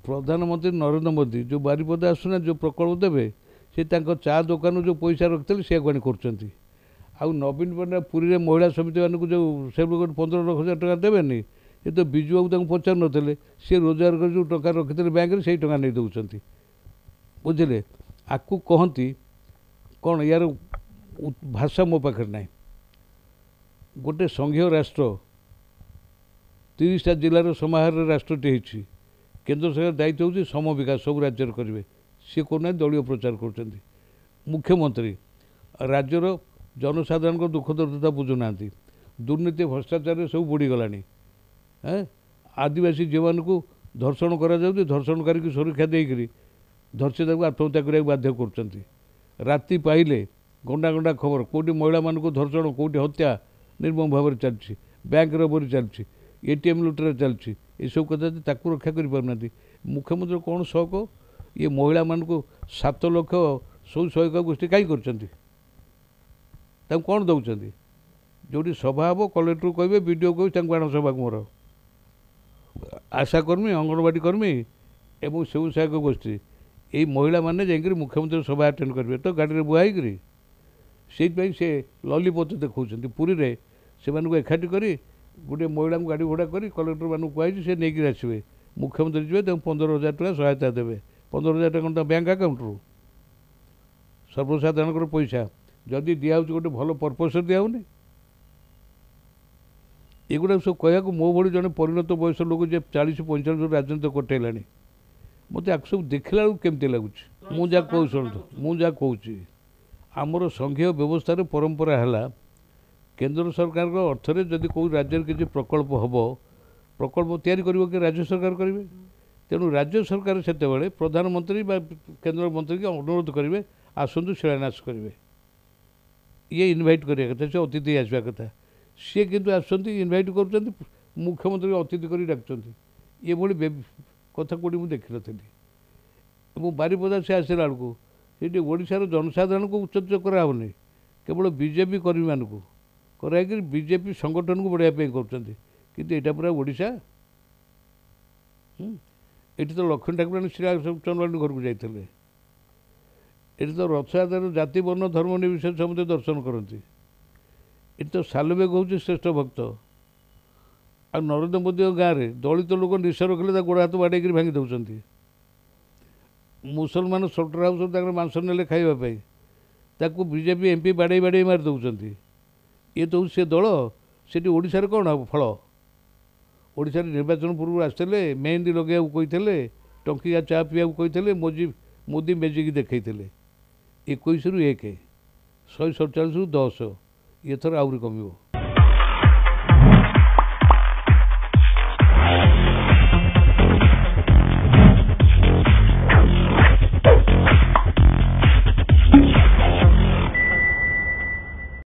प्रधानमंत्री नरेंद्र मोदी जो बारिपदा आसुना जो प्रकल्प देवे से चा दुकान जो पैसा रखते से आनी कर नवीन पट्टनायक पुरी में महिला समिति मानक जो से 15,00,000 टका देवेनि ये तो विजु बाबू पचार नथिले सी रोजगार कर जो टका रखिते बैंक में से टका नहीं दौरान बुझे आपको कहती कौन यार भाषा मो पाखे ना गोटे संघीय राष्ट्र 30टा जिलार समाहार राष्ट्रटी होती केंद्र सरकार दायित्व होती सम विकास सब राज्य करेंगे सी कौन दलीय प्रचार कर मुख्यमंत्री राज्यर जनसाधारण को दुख दर्दता बुझुना दुर्नीति भ्रष्टाचार सब बुड़ीगला आदिवासी जीवन को धर्षण करा धर्षणकारी की सुरक्षा देकर धर्षिता को आत्महत्या करने बाध्य कर राति पाइले गंडा गंडा खबर कौटी महिला मान को धर्षण कौटी हत्या निर्मम भाव में चलती बैंक रबरी चलती एटीएम लुटरा चलती ये सब कथा रक्षा कर मुख्यमंत्री कौन शौक ये महिला मान को 7 लाख सब सहयोग गोष्ठी कहीं कर कौन दौरान जो सभा हम कलेक्टर कहे विडीओ कहे बाण सभा मोर आशाकर्मी अंगनवाड़ी कर्मी एवं सब सहायक गोष्ठी यही महिला मैंने जाकर मुख्यमंत्री सभा अटेंड करेंगे तो गाड़ी में बुआई से ललीपथ देखा पुरी में से एकाठी कर गोटे महिला को गाड़ी भड़ा कर कलेक्टर मानक कहुई से नहीं आसवे मुख्यमंत्री जी 15,000 टका सहायता देवे 15,000 टका बैंक अकाउंट रू सर्वसाधारण पैसा जदि दिया गोटे भल पर्पस दिहनी एगुड़ा सब कह मो भाई जड़े परिणत बयस लोक जे 40-45 राजनीति कटेला मत आपको सब देखला केमती लगुच मुझा कहूँ शुणु मुझा कहूँ आमर संघीय व्यवस्था परंपरा है केंद्र सरकार अर्थरे जदि कोई राज्य किसी प्रकल्प हम प्रकल्प तैयारी कर राज्य सरकार करेंगे तेणु राज्य सरकार से प्रधानमंत्री केंद्र मंत्री के अनुरोध करेंगे आसतु शिलान्यास करेंगे ये इनभाइट करिया कथा से अतिथि आसवा कथा सी किंतु आसुँच इनभाइट कर मुख्यमंत्री अतिथि कर डाकुंट ये भाई कथा कौटी मुझे देखी नी बारिपदा से आसला बेलू ये ओडार जनसाधारण को उच्च कराने केवल बीजेपी कर्मी मानक कराई बीजेपी संगठन को बढ़ाई कर पूरा ओडिशा ये तो लक्ष्मण ठाकुराणी श्री चंद्राणी घर को जाते ये तो रथयात्रा जाति वर्ण धर्म निर्विशेष समझे दर्शन करती ये तो सालुबेग हूँ श्रेष्ठ भक्त आ नरेंद्र मोदी गाँव में दलित लोक निशा रखिले गोड़ हाथ बाड़े भांगी दौरान मुसलमान सल्टर हाउस मांस ने खावाई बीजेपी एमपी बाड़े बाड़े मारी दौरान ये तो से दल से ओडिशा कौन हम फल ओडिशा निर्वाचन पूर्व आसते मेहंदी लगे कहते टंकिया चा पीवा कहते मोदी मेजिक देखते 21 ରୁ 1 147 ରୁ 10 ये थर आहरी कमिबो।